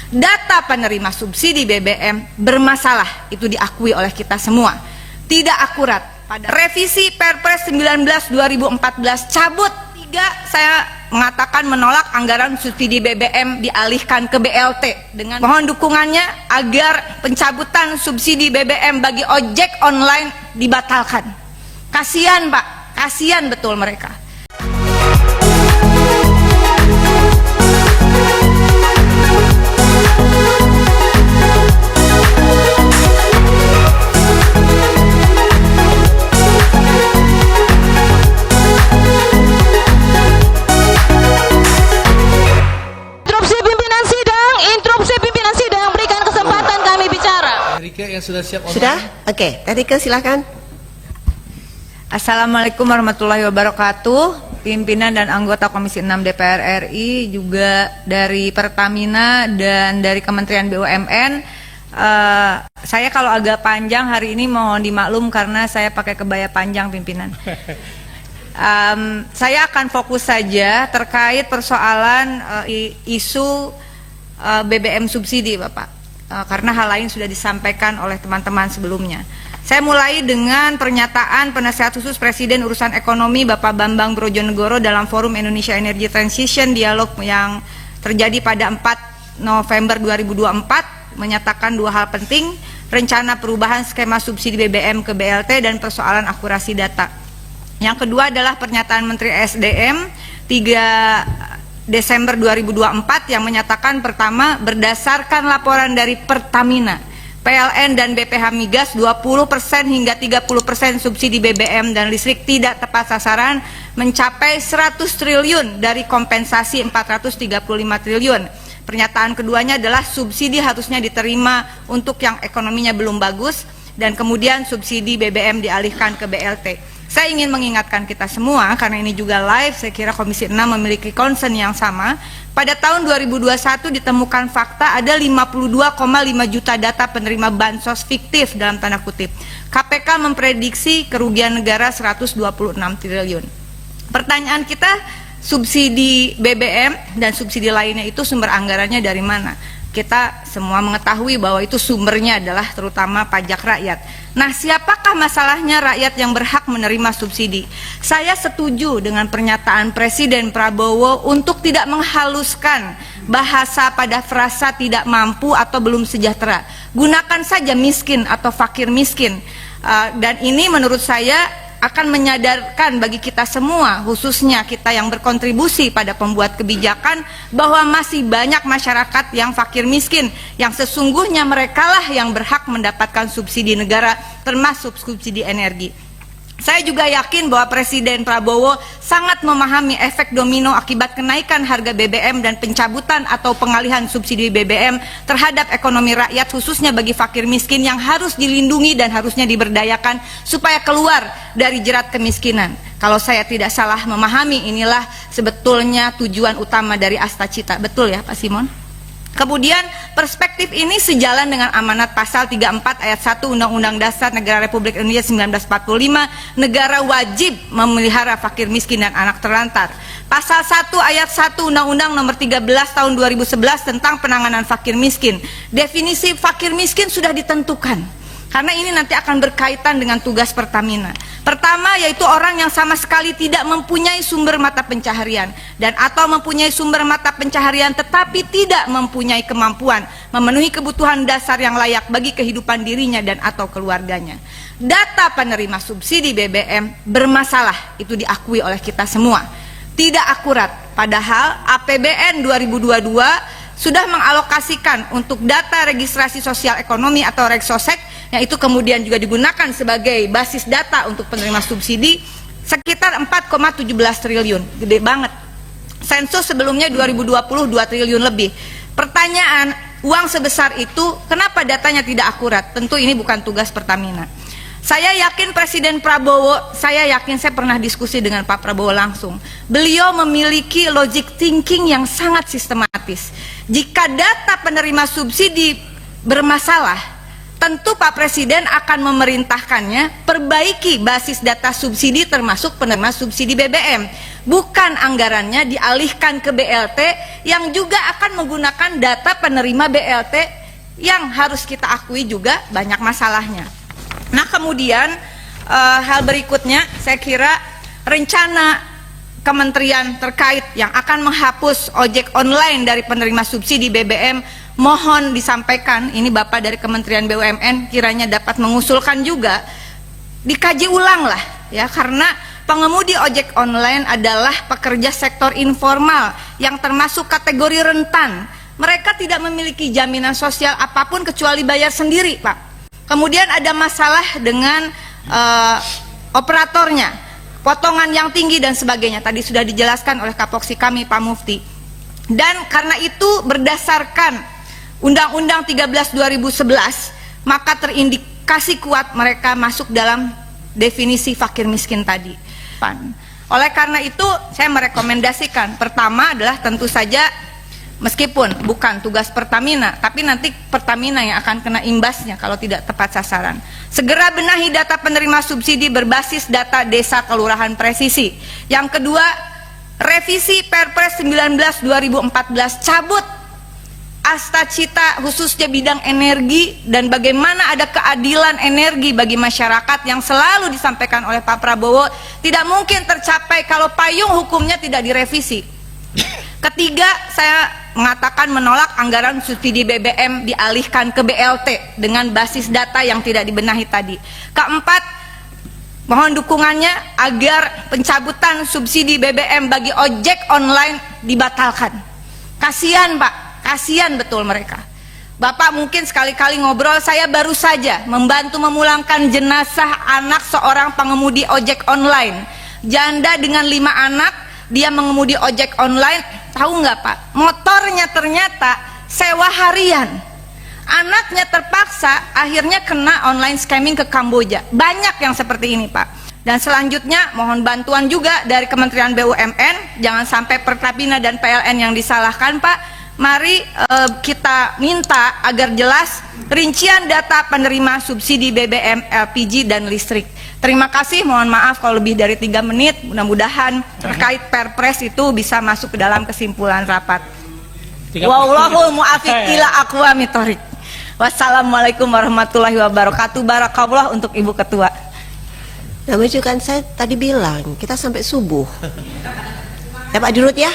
Data penerima subsidi BBM bermasalah, itu diakui oleh kita semua. Tidak akurat. Pada revisi Perpres 19 2014 cabut 3, saya mengatakan menolak anggaran subsidi BBM dialihkan ke BLT. Dengan mohon dukungannya agar pencabutan subsidi BBM bagi ojek online dibatalkan. Kasihan Pak, kasihan betul mereka. Yang sudah siap Sudah? Oke, Tarika silakan. Assalamualaikum warahmatullahi wabarakatuh. Pimpinan dan anggota Komisi 6 DPR RI, juga dari Pertamina dan dari Kementerian BUMN. Saya kalau agak panjang hari ini mohon dimaklum karena saya pakai kebaya panjang pimpinan. Saya akan fokus saja terkait persoalan isu BBM subsidi Bapak. Karena hal lain sudah disampaikan oleh teman-teman sebelumnya. Saya mulai dengan pernyataan Penasihat Khusus Presiden Urusan Ekonomi Bapak Bambang Brojonegoro dalam Forum Indonesia Energy Transition Dialog yang terjadi pada 4 November 2024 menyatakan dua hal penting: rencana perubahan skema subsidi BBM ke BLT dan persoalan akurasi data. Yang kedua adalah pernyataan Menteri SDM 3 Desember 2024 yang menyatakan pertama, berdasarkan laporan dari Pertamina, PLN dan BPH Migas 20% hingga 30% subsidi BBM dan listrik tidak tepat sasaran mencapai 100 triliun dari kompensasi 435 triliun. Pernyataan keduanya adalah subsidi harusnya diterima untuk yang ekonominya belum bagus dan kemudian subsidi BBM dialihkan ke BLT. Saya ingin mengingatkan kita semua, karena ini juga live, saya kira Komisi 6 memiliki concern yang sama. Pada tahun 2021 ditemukan fakta ada 52,5 juta data penerima bansos fiktif dalam tanda kutip. KPK memprediksi kerugian negara 126 triliun. Pertanyaan kita, subsidi BBM dan subsidi lainnya itu sumber anggarannya dari mana? Kita semua mengetahui bahwa itu sumbernya adalah terutama pajak rakyat. Nah, siapakah masalahnya rakyat yang berhak menerima subsidi? Saya setuju dengan pernyataan Presiden Prabowo untuk tidak menghaluskan bahasa pada frasa tidak mampu atau belum sejahtera. Gunakan saja miskin atau fakir miskin. Dan ini menurut saya akan menyadarkan bagi kita semua, khususnya kita yang berkontribusi pada pembuat kebijakan, bahwa masih banyak masyarakat yang fakir miskin, yang sesungguhnya merekalah yang berhak mendapatkan subsidi negara, termasuk subsidi energi. Saya juga yakin bahwa Presiden Prabowo sangat memahami efek domino akibat kenaikan harga BBM dan pencabutan atau pengalihan subsidi BBM terhadap ekonomi rakyat, khususnya bagi fakir miskin yang harus dilindungi dan harusnya diberdayakan supaya keluar dari jerat kemiskinan. Kalau saya tidak salah memahami, inilah sebetulnya tujuan utama dari Astacita. Betul ya Pak Simon? Kemudian perspektif ini sejalan dengan amanat pasal 34 ayat 1 Undang-Undang Dasar Negara Republik Indonesia 1945, negara wajib memelihara fakir miskin dan anak terlantar. Pasal 1 ayat 1 Undang-Undang nomor 13 tahun 2011 tentang penanganan fakir miskin. Definisi fakir miskin sudah ditentukan. Karena ini nanti akan berkaitan dengan tugas Pertamina. Pertama, yaitu orang yang sama sekali tidak mempunyai sumber mata pencaharian dan atau mempunyai sumber mata pencaharian tetapi tidak mempunyai kemampuan memenuhi kebutuhan dasar yang layak bagi kehidupan dirinya dan atau keluarganya. Data penerima subsidi BBM bermasalah, itu diakui oleh kita semua. Tidak akurat, padahal APBN 2022 sudah mengalokasikan untuk data registrasi sosial ekonomi atau Regsosek, yang itu kemudian juga digunakan sebagai basis data untuk penerima subsidi, sekitar 4,17 triliun, gede banget. Sensus sebelumnya 2020 2 triliun lebih. Pertanyaan, uang sebesar itu kenapa datanya tidak akurat? Tentu ini bukan tugas Pertamina. Saya yakin Presiden Prabowo, saya pernah diskusi dengan Pak Prabowo langsung. Beliau memiliki logic thinking yang sangat sistematis. Jika data penerima subsidi bermasalah, tentu Pak Presiden akan memerintahkannya perbaiki basis data subsidi termasuk penerima subsidi BBM. Bukan anggarannya dialihkan ke BLT yang juga akan menggunakan data penerima BLT yang harus kita akui juga banyak masalahnya. Nah kemudian hal berikutnya saya kira rencana kementerian terkait yang akan menghapus ojek online dari penerima subsidi BBM mohon disampaikan, ini Bapak dari Kementerian BUMN kiranya dapat mengusulkan juga dikaji ulang lah ya, karena pengemudi ojek online adalah pekerja sektor informal yang termasuk kategori rentan. Mereka tidak memiliki jaminan sosial apapun kecuali bayar sendiri, Pak. Kemudian ada masalah dengan operatornya, potongan yang tinggi dan sebagainya. Tadi sudah dijelaskan oleh Kapoksi kami Pak Mufti. Dan karena itu berdasarkan Undang-Undang 13 2011 maka terindikasi kuat mereka masuk dalam definisi fakir miskin tadi. Oleh karena itu saya merekomendasikan, pertama adalah tentu saja meskipun bukan tugas Pertamina, tapi nanti Pertamina yang akan kena imbasnya kalau tidak tepat sasaran. Segera benahi data penerima subsidi berbasis data desa kelurahan presisi. Yang kedua, revisi Perpres 19 2014, cabut Astacita khususnya bidang energi, dan bagaimana ada keadilan energi bagi masyarakat yang selalu disampaikan oleh Pak Prabowo tidak mungkin tercapai kalau payung hukumnya tidak direvisi. Ketiga, saya mengatakan menolak anggaran subsidi BBM dialihkan ke BLT dengan basis data yang tidak dibenahi tadi. Keempat, mohon dukungannya agar pencabutan subsidi BBM bagi ojek online dibatalkan. Kasihan Pak, kasihan betul mereka. Bapak mungkin sekali-kali ngobrol, saya baru saja membantu memulangkan jenazah anak seorang pengemudi ojek online. Janda dengan 5 anak, dia mengemudi ojek online. Tahu nggak Pak, motornya ternyata sewa harian. Anaknya terpaksa akhirnya kena online scamming ke Kamboja. Banyak yang seperti ini Pak. Dan selanjutnya mohon bantuan juga dari Kementerian BUMN, jangan sampai Pertamina dan PLN yang disalahkan Pak. Mari kita minta agar jelas rincian data penerima subsidi BBM, LPG dan listrik. Terima kasih, mohon maaf kalau lebih dari 3 menit. Mudah-mudahan terkait Perpres itu bisa masuk ke dalam kesimpulan rapat. Wallahul mu'afiq ila aqwamit thoriq. Wassalamualaikum warahmatullahi wabarakatuh. Barakallah untuk Ibu Ketua. Namanya juga kan saya tadi bilang kita sampai subuh. Ya Pak Dirut ya.